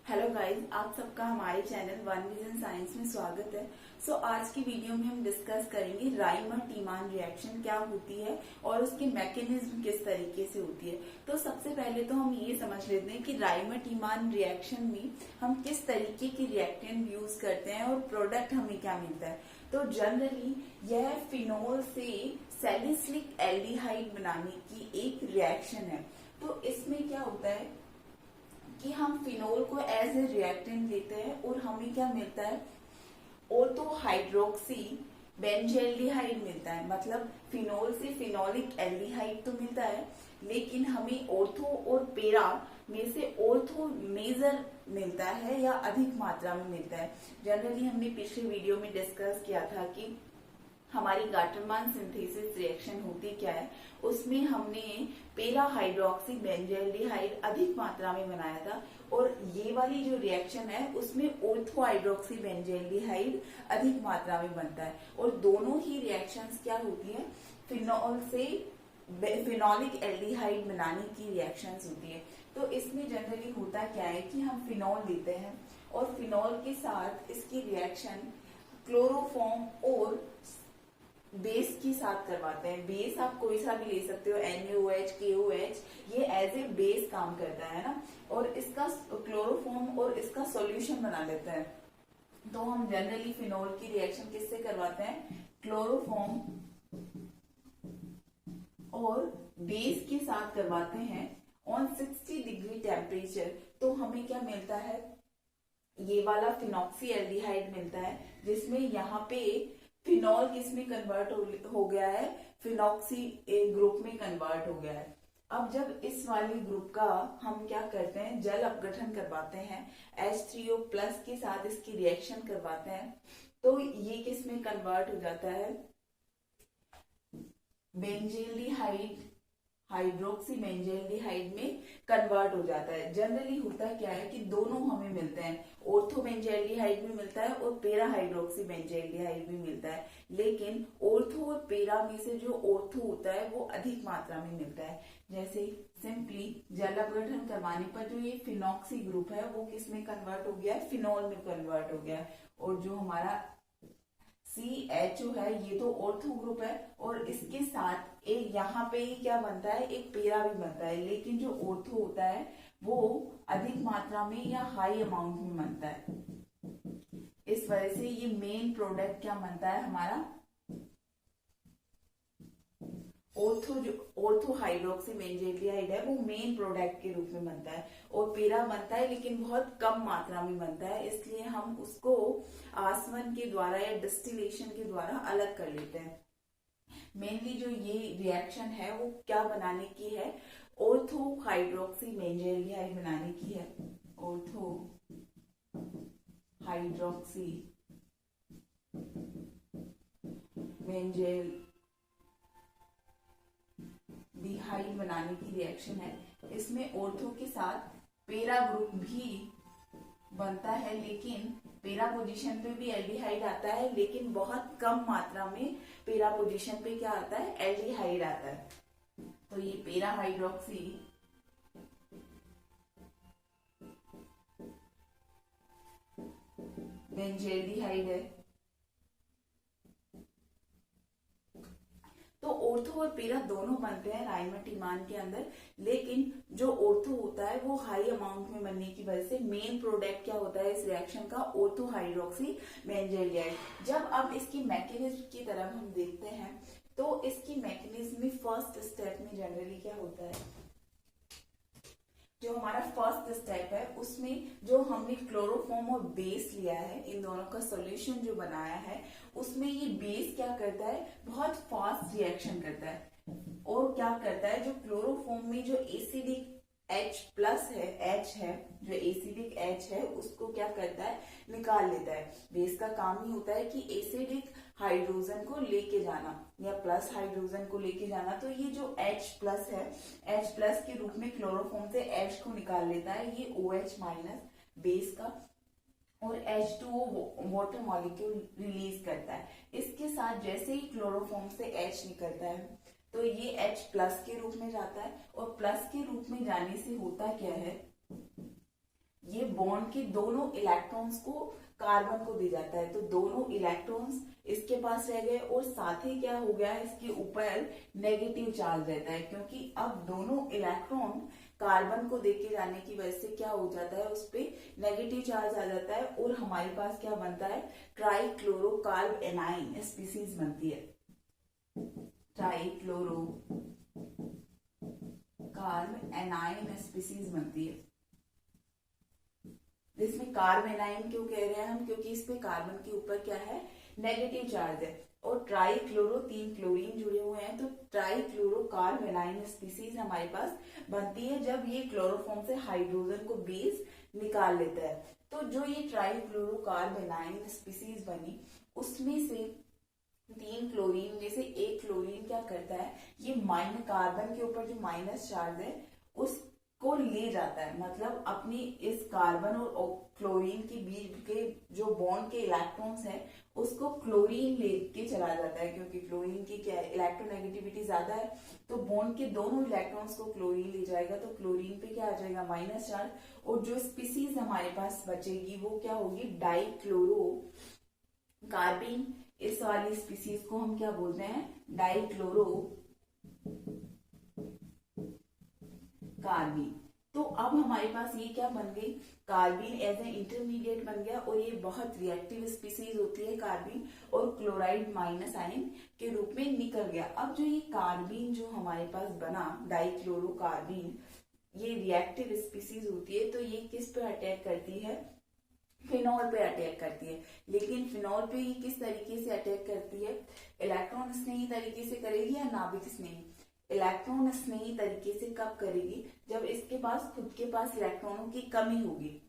Hello guys, आप सबका हमारे चैनल वन विजन साइंस में स्वागत है। आज की वीडियो में हम डिस्कस करेंगे राइमर-टीमान रिएक्शन क्या होती है और उसकी मैकेनिज्म किस तरीके से होती है। तो सबसे पहले तो हम ये समझ लेते हैं कि राइमर-टीमान रिएक्शन में हम किस तरीके की रिएक्टेंट यूज करते हैं और प्रोडक्ट हमें क्या मिलता है। तो जनरली यह फिनोल से सैलिसिलिक एल्डिहाइड बनाने की एक रिएक्शन है। तो इसमें क्या होता है कि हम फिनोल को एज ए रिएक्टेंट लेते हैं और हमें क्या मिलता है, ऑर्थो हाइड्रोक्सी बेंजेल्डिहाइड मिलता है। मतलब फिनोल से फिनोलिक एल्डिहाइड तो मिलता है, लेकिन हमें ऑर्थो और पेरा में से ऑर्थो मेजर मिलता है या अधिक मात्रा में मिलता है। जनरली हमने पिछले वीडियो में डिस्कस किया था कि हमारी गाटरमान सिंथेसिस रिएक्शन होती क्या है। उसमें हमने पेरा हाइड्रोक्सी बेंजेल्डिहाइड अधिक मात्रा में बनाया था और ये वाली जो रिएक्शन है उसमें ऑर्थो हाइड्रोक्सी बेंजेल्डिहाइड अधिक मात्रा में बनता है। और दोनों ही रिएक्शंस क्या होती है, फिनोल से फिनोलिक एल्डिहाइड बनाने की रिएक्शंस होती है। तो इसमें जनरली होता क्या है कि हम फिनोल लेते हैं और फिनोल के साथ इसकी रिएक्शन क्लोरोफॉर्म और बेस के साथ करवाते हैं। बेस आप कोई सा भी ले सकते हो, NaOH, KOH, ये एज ए बेस काम करता है ना, और इसका क्लोरोफॉर्म और इसका सॉल्यूशन बना लेता है। तो हम जनरली फिनोल की रिएक्शन किससे करवाते हैं, क्लोरोफॉर्म और बेस के साथ करवाते हैं ऑन 60 डिग्री टेम्परेचर। तो हमें क्या मिलता है, ये वाला फिनॉक्सी एल्डिहाइड मिलता है, जिसमें यहाँ पे फिनॉल किसमें कन्वर्ट हो गया है, फिनॉक्सी ग्रुप में कन्वर्ट हो गया है। अब जब इस वाली ग्रुप का हम क्या करते हैं, जल अपघटन करवाते हैं, H3O प्लस के साथ इसकी रिएक्शन करवाते हैं, तो ये किसमें कन्वर्ट हो जाता है, बेंजेल्डिहाइड हाइड्रोक्सी बेंजेल्डिहाइड में कन्वर्ट हो जाता है। जनरली होता क्या है कि दोनों हमें मिलते हैं, ऑर्थो बेंजेल्डिहाइड भी मिलता है और पेरा हाइड्रोक्सी बेंजेल्डिहाइड भी मिलता है, लेकिन ऑर्थो और पेरा में से जो ऑर्थो होता है वो अधिक मात्रा में मिलता है। जैसे सिंपली जल अपघटन करवाने पर जो ये फिनॉक्सी ग्रुप है वो किस में कन्वर्ट हो गया है, फिनॉल में कन्वर्ट हो गया है। और जो हमारा CHO है ये तो ऑर्थो ग्रुप है और इसके साथ एक यहाँ पे क्या बनता है, एक पेरा भी बनता है, लेकिन जो ऑर्थो होता है वो अधिक मात्रा में या हाई अमाउंट में बनता है। इस वजह से ये मेन प्रोडक्ट क्या बनता है हमारा, ऑर्थो हाइड्रोक्सी बेंजेल्डिहाइड है वो मेन प्रोडक्ट के रूप में बनता है। और पेरा बनता है लेकिन बहुत कम मात्रा में बनता है, इसलिए हम उसको आसवन के द्वारा या डिस्टिलेशन के द्वारा अलग कर लेते हैं। मेनली जो ये रिएक्शन है वो क्या बनाने की है, ऑर्थो हाइड्रोक्सी बेंजेल्डिहाइड बनाने की है। ऑर्थो हाइड्रोक्सी बेंजेल्डिहाइड बनाने की रिएक्शन है। इसमें ऑर्थो के साथ पेरा ग्रुप भी बनता है, लेकिन पेरा पोजीशन पे भी एल्डिहाइड आता है, लेकिन बहुत कम मात्रा में पेरा पोजीशन पे क्या आता है, एल्डिहाइड आता है। तो ये पेरा हाइड्रोक्सी बेंजेल्डिहाइड है। तो ऑर्थो और पेरा दोनों बनते हैं राइमर-टीमान के अंदर, लेकिन जो ऑर्थो होता है वो हाई अमाउंट में बनने की वजह से मेन प्रोडक्ट क्या होता है इस रिएक्शन का, ऑर्थो हाइड्रोक्सी बेंजेल्डिहाइड। जब अब इसकी मैकेनिज्म की तरफ हम देखते हैं तो इसकी मैकेनिज्म में फर्स्ट स्टेप में जनरली क्या होता है, जो हमारा फर्स्ट स्टेप है उसमें जो हमने क्लोरोफॉर्म और बेस लिया है, इन दोनों का सॉल्यूशन जो बनाया है, उसमें ये बेस क्या करता है, बहुत फास्ट रिएक्शन करता है। और क्या करता है, जो क्लोरोफॉर्म में जो एसिडिक H प्लस है, H है, जो एसिडिक H है उसको क्या करता है, निकाल लेता है। बेस का काम ही होता है कि एसिडिक हाइड्रोजन को लेके जाना या प्लस हाइड्रोजन को लेके जाना। तो ये जो H प्लस है, H प्लस के रूप में क्लोरोफॉर्म से H को निकाल लेता है, ये OH माइनस बेस का, और H2O वाटर मॉलिक्यूल रिलीज करता है। इसके साथ जैसे ही क्लोरोफॉर्म से H निकलता है तो ये H प्लस के रूप में जाता है, और प्लस के रूप में जाने से होता क्या है, ये बॉन्ड के दोनों इलेक्ट्रॉन्स को कार्बन को दे जाता है। तो दोनों इलेक्ट्रॉन्स इसके पास रह गए और साथ ही क्या हो गया, इसके ऊपर नेगेटिव चार्ज रहता है, क्योंकि अब दोनों इलेक्ट्रॉन कार्बन को देके जाने की वजह से क्या हो जाता है, उस पे नेगेटिव चार्ज आ जाता है और हमारे पास क्या बनता है, ट्राइक्लोरोकार्ब एनाइन स्पीसीज बनती है। ट्राइक्लोरो कार्ब एनाइन स्पीसीज बनती है। जिसमें कार्ब एनाइन क्यों कह रहे हैं हम, क्योंकि इस पे कार्बन के ऊपर क्या है, नेगेटिव चार्ज है और ट्राइक्लोरो 3 क्लोरीन जुड़े हुए हैं। तो ट्राइक्लोरो कार्ब एनाइन स्पीसीज हमारे पास बनती है जब ये क्लोरोफॉर्म से हाइड्रोजन को बेस निकाल लेता है। तो जो ये ट्राइक्लोरो कार्ब एनाइन स्पीसीज बनी, उसमें से 3 क्लोरीन में से एक क्लोरीन क्या करता है, ये माइनस कार्बन के ऊपर जो माइनस चार्ज है उसको ले जाता है, मतलब अपनी इस कार्बन और क्लोरीन के बीच के जो बॉन्ड के इलेक्ट्रॉन्स है उसको क्लोरीन लेके चला जाता है, क्योंकि क्लोरीन की क्या है, इलेक्ट्रोनेगेटिविटी ज्यादा है। तो बॉन्ड के दोनों इलेक्ट्रॉन्स को क्लोरीन ले जाएगा, तो क्लोरीन पे क्या आ जाएगा, माइनस चार्ज। और जो स्पीसीज हमारे पास बचेगी वो क्या होगी, डाइक्लोरो कार्बिन। इस वाली स्पीसीज को हम क्या बोलते हैं, डाइक्लोरो कार्बिन। तो अब हमारे पास ये क्या बन गई, कार्बिन एज ए इंटरमीडिएट बन गया और ये बहुत रिएक्टिव स्पीसीज होती है कार्बिन, और क्लोराइड माइनस आयन के रूप में निकल गया। अब जो ये कार्बिन जो हमारे पास बना, डाइक्लोरो कार्बिन, ये रिएक्टिव स्पीसीज होती है। तो ये किस पे अटैक करती है, फिनॉल पे अटैक करती है। लेकिन फिनॉल पे ये किस तरीके से अटैक करती है, इलेक्ट्रॉन स्नेही तरीके से करेगी या नाभिक स्नेही, इलेक्ट्रॉन स्नेही तरीके से कब करेगी, जब इसके पास खुद के पास इलेक्ट्रॉनों की कमी होगी।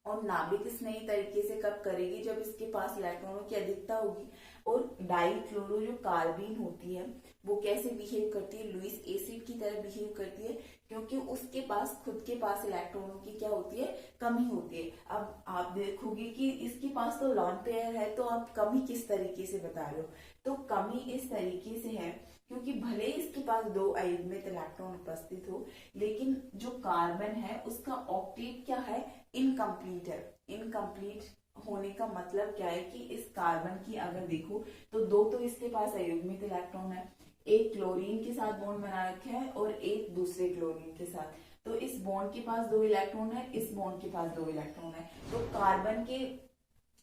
और नाभिक स्नेही तरीके से कब करेगी, जब इसके पास इलेक्ट्रॉनों की अधिकता होगी। और डाइक्लोरो जो कार्बिन होती है वो कैसे बिहेव करती है, लुईस एसिड की तरह बिहेव करती है, क्योंकि उसके पास खुद के पास इलेक्ट्रॉनों की क्या होती है, कमी होती है। अब आप देखोगे कि इसके पास तो लॉन पेयर है, तो आप कमी किस तरीके से बता रहे हो, तो कमी इस तरीके से है क्योंकि भले इसके पास 2 अयुग्मित इलेक्ट्रॉन उपस्थित हो, लेकिन जो कार्बन है उसका ऑक्टेट क्या है, इनकम्प्लीट है। इनकम्प्लीट होने का मतलब क्या है कि इस कार्बन की अगर देखो तो 2 तो इसके पास अयुग्मित इलेक्ट्रॉन है, एक क्लोरीन के साथ बॉन्ड बना रखा है और एक दूसरे क्लोरीन के साथ। तो इस बॉन्ड के पास 2 इलेक्ट्रॉन है, इस बॉन्ड के पास 2 इलेक्ट्रॉन है। तो कार्बन के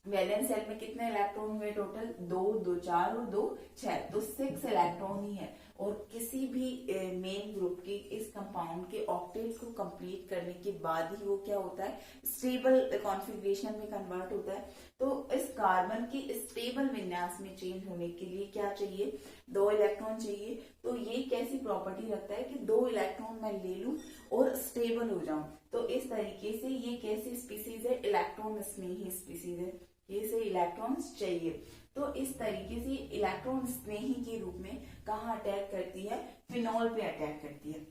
वैलेंस शेल में कितने इलेक्ट्रॉन हुए टोटल, 2, 2 4 और 2 6, तो 6 इलेक्ट्रॉन ही है। और किसी भी मेन ग्रुप के इस कंपाउंड के ऑक्टेट को कंप्लीट करने के बाद ही वो क्या होता है, स्टेबल कॉन्फ़िगरेशन में कन्वर्ट होता है। तो इस कार्बन की स्टेबल विन्यास में चेंज होने के लिए क्या चाहिए, 2 इलेक्ट्रॉन चाहिए। तो ये कैसी प्रॉपर्टी रखता है कि 2 इलेक्ट्रॉन मैं ले लूं और स्टेबल हो जाऊं। तो इस तरीके से ये कैसी स्पीसीज है, इलेक्ट्रॉन स्नेही स्पीसीज है, ये से इलेक्ट्रॉन्स चाहिए। तो इस तरीके से इलेक्ट्रॉन स्नेही के रूप में कहाँ अटैक करती है, फिनॉल पे अटैक करती है।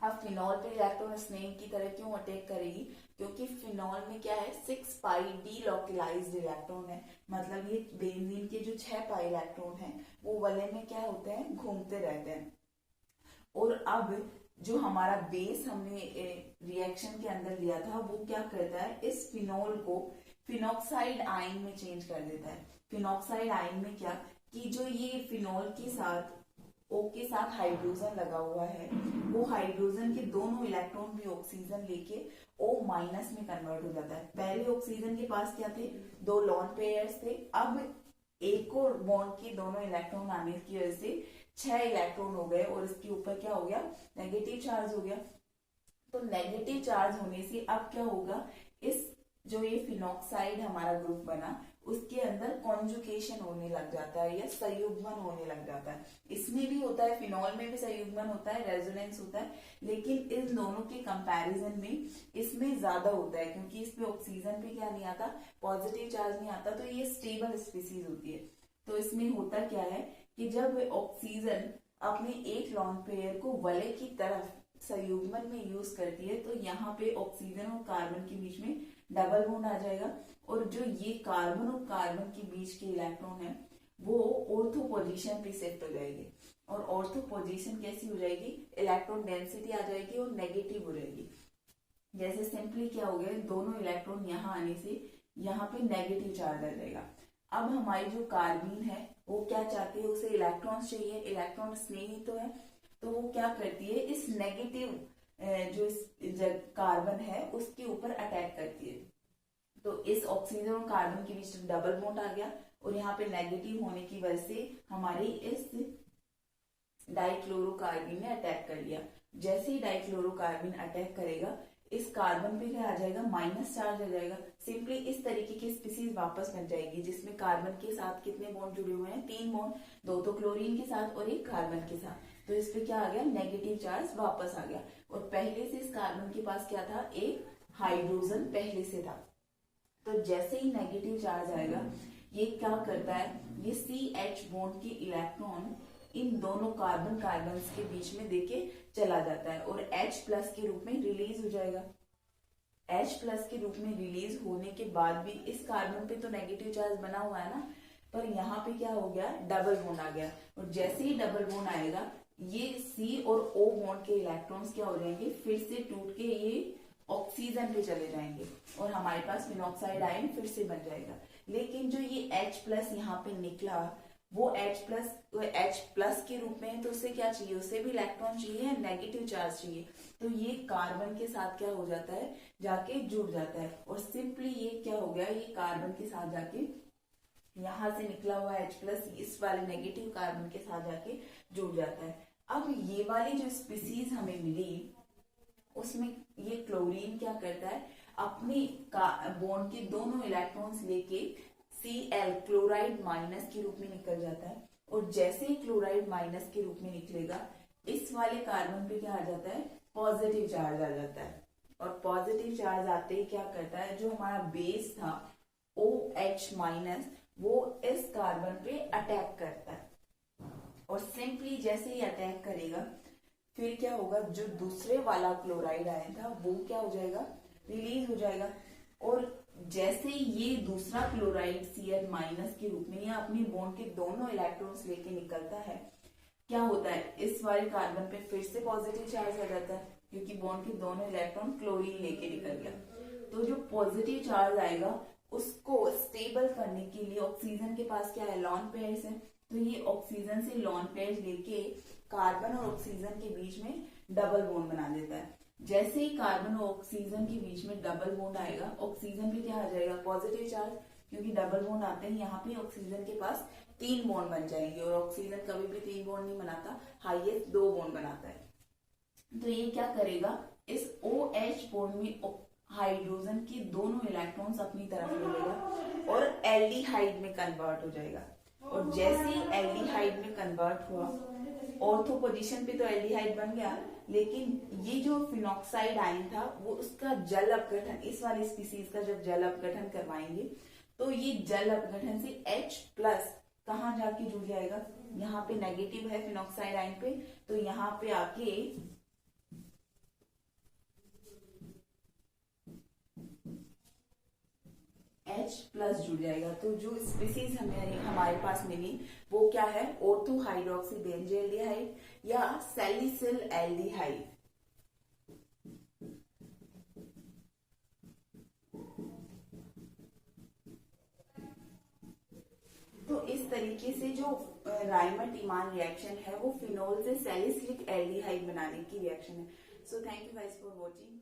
अब फिनॉल पे इलेक्ट्रॉन स्नेही की तरह क्यों अटैक करेगी, क्योंकि फिनॉल में क्या है, 6 पाई डीलोकलाइज्ड इलेक्ट्रॉन है, मतलब ये बेंजीन के जो 6 पाई इलेक्ट्रॉन है वो वलय में क्या होते हैं, घूमते रहते हैं। और अब जो हमारा बेस हमने रिएक्शन के अंदर लिया था वो क्या करता है, इस फिनॉल को फिनॉक्साइड आयन में चेंज कर देता है। फिनॉक्साइड आयन में क्या कि जो ये फिनॉल के साथ O के साथ हाइड्रोजन लगा हुआ है, वो हाइड्रोजन के दोनों इलेक्ट्रॉन भी ऑक्सीजन लेके O माइनस में कन्वर्ट हो जाता है। पहले ऑक्सीजन के पास क्या थे, 2 लॉन पेयर्स थे, अब एक और बॉन्ड के दोनों इलेक्ट्रॉन आने की वजह से 6 इलेक्ट्रॉन हो गए और इसके ऊपर क्या हो गया, नेगेटिव चार्ज हो गया। तो नेगेटिव चार्ज होने से अब क्या होगा, इस जो ये फिनॉक्साइड हमारा ग्रुप बना उसके अंदर कॉन्जुगेशन होने लग जाता है या संयुग्मन होने लग जाता है। इसमें भी होता है, फिनॉल में भी संयुग्मन होता है, रेजोनेंस होता है, लेकिन इन दोनों के कंपैरिजन में इसमें ज्यादा होता है क्योंकि इसमें ऑक्सीजन पे क्या नहीं आता, पॉजिटिव चार्ज नहीं आता। तो ये स्टेबल स्पीसीज होती है। तो इसमें होता क्या है कि जब ऑक्सीजन अपने एक लॉन पेयर को वलय की तरफ संयुग्मन में यूज करती है तो यहाँ पे ऑक्सीजन और कार्बन के बीच में डबल बॉन्ड आ जाएगा और जो ये कार्बन और कार्बन के बीच के इलेक्ट्रॉन है वो ऑर्थो पोजीशन पे शिफ्ट हो जाएगी। और ऑर्थो पोजीशन कैसी हो जाएगी, इलेक्ट्रॉन डेंसिटी आ जाएगी और नेगेटिव हो जाएगी। जैसे सिंपली क्या हो गया, दोनों इलेक्ट्रॉन यहाँ आने से यहाँ पे नेगेटिव चार्ज आ जाएगा। अब हमारी जो कार्बीन है वो क्या चाहती है, उसे इलेक्ट्रॉन्स चाहिए, इलेक्ट्रॉन स्नेही तो है, तो वो क्या करती है, इस नेगेटिव जो कार्बन है उसके ऊपर अटैक करती है। तो इस ऑक्सीजन और कार्बन के बीच डबल बॉन्ड आ गया और यहाँ पे नेगेटिव होने की वजह से हमारी इस डाइक्लोरोकार्बन ने अटैक कर लिया। जैसे ही डाइक्लोरोकार्बन अटैक करेगा, इस कार्बन पे क्या आ जाएगा, माइनस चार्ज आ जाएगा। सिंपली इस तरीके की स्पीसीज वापस बन जाएगी जिसमें कार्बन के साथ कितने बॉन्ड जुड़े हुए हैं, 3 बॉन्ड, 2 तो क्लोरीन के साथ और 1 कार्बन के साथ। तो इस पे क्या आ गया, नेगेटिव चार्ज वापस आ गया। और पहले से इस कार्बन के पास क्या था, एक हाइड्रोजन पहले से था। तो जैसे ही नेगेटिव चार्ज आएगा, ये क्या करता है, ये CH बॉन्ड के इलेक्ट्रॉन इन दोनों कार्बन कार्बन्स के बीच में देके चला जाता है और H प्लस के रूप में रिलीज हो जाएगा। H प्लस के रूप में रिलीज होने के बाद भी इस कार्बन पे तो नेगेटिव चार्ज बना हुआ है ना, पर यहाँ पे क्या हो गया, डबल बॉन्ड आ गया। और जैसे ही डबल बॉन्ड आएगा, ये C और O बॉन्ड के इलेक्ट्रॉन्स क्या हो जाएंगे, फिर से टूट के ये ऑक्सीजन पे चले जाएंगे और हमारे पास फिनॉक्साइड आयन फिर से बन जाएगा। लेकिन जो ये H प्लस यहाँ पे निकला, वो H प्लस के रूप में है, तो उसे क्या चाहिए, उसे भी इलेक्ट्रॉन चाहिए, नेगेटिव चार्ज चाहिए। तो ये कार्बन के साथ क्या हो जाता है, जाके जुड़ जाता है और सिंपली ये क्या हो गया, ये कार्बन के साथ जाके यहां से निकला हुआ H प्लस इस वाले नेगेटिव कार्बन के साथ जाके जुड़ जाता है। अब ये वाली जो स्पीसीज हमें मिली, उसमें ये क्लोरीन क्या करता है, अपने बॉन्ड के दोनों इलेक्ट्रॉन्स लेके Cl क्लोराइड माइनस के रूप में निकल जाता है। और जैसे ही क्लोराइड माइनस के रूप में निकलेगा, इस वाले कार्बन पे क्या आ जाता है, पॉजिटिव चार्ज आ जाता है। और पॉजिटिव चार्ज आते ही क्या करता है, जो हमारा बेस था OH माइनस, वो इस कार्बन पे अटैक करता है। और सिंपली जैसे ही अटैक करेगा, फिर क्या होगा, जो दूसरे वाला क्लोराइड आया था वो क्या हो जाएगा, रिलीज हो जाएगा। और जैसे ही ये दूसरा क्लोराइड Cl माइनस के रूप में या अपनी बॉन्ड के दोनों इलेक्ट्रॉन्स लेके निकलता है, क्या होता है, इस वाले कार्बन पे फिर से पॉजिटिव चार्ज आ जाता है क्योंकि बॉन्ड के दोनों इलेक्ट्रॉन क्लोरीन लेके निकल गया। तो जो पॉजिटिव चार्ज आएगा उसको स्टेबल करने के लिए ऑक्सीजन के पास क्या है, लॉन पेयर्स है, तो ये ऑक्सीजन से लॉन पेयर्स लेके कार्बन और ऑक्सीजन के बीच में डबल बॉन्ड बना देता है। जैसे ही कार्बन और ऑक्सीजन के बीच में डबल बॉन्ड आएगा, ऑक्सीजन पे क्या आ जाएगा, पॉजिटिव चार्ज, क्योंकि डबल बॉन्ड आते हैं यहाँ पे ऑक्सीजन के पास 3 बॉन्ड बन जाएंगे और ऑक्सीजन कभी भी 3 बॉन्ड नहीं बनाता, हाईएस्ट 2 बॉन्ड बनाता है। तो ये क्या करेगा, इस OH बॉन्ड में हाइड्रोजन के दोनों इलेक्ट्रॉन्स अपनी तरफ ले लेगा और एल्डिहाइड में कन्वर्ट हो जाएगा। और जैसे ही एल्डिहाइड में कन्वर्ट हुआ, ऑर्थो पोजीशन पे तो एल्डिहाइड बन गया, लेकिन ये जो फिनॉक्साइड आयन था वो उसका जल अपघटन, इस वाली स्पीसीज का जब जल अपघटन करवाएंगे तो ये जल अपघटन से H प्लस कहाँ जाके जुड़ जाएगा, यहाँ पे नेगेटिव है फिनॉक्साइड आयन पे, तो यहाँ पे आके H प्लस जुड़ जाएगा। तो जो स्पीसीज हमारे पास मिली वो क्या है, ऑर्थो हाइड्रोक्सी बेंजोएल्डिहाइड या सैलिसिल एल्डिहाइड। तो इस तरीके से जो राइमर टीमान रिएक्शन है वो फिनोल से सैलिसिलिक एल्डिहाइड बनाने की रिएक्शन है। So thank you guys for watching.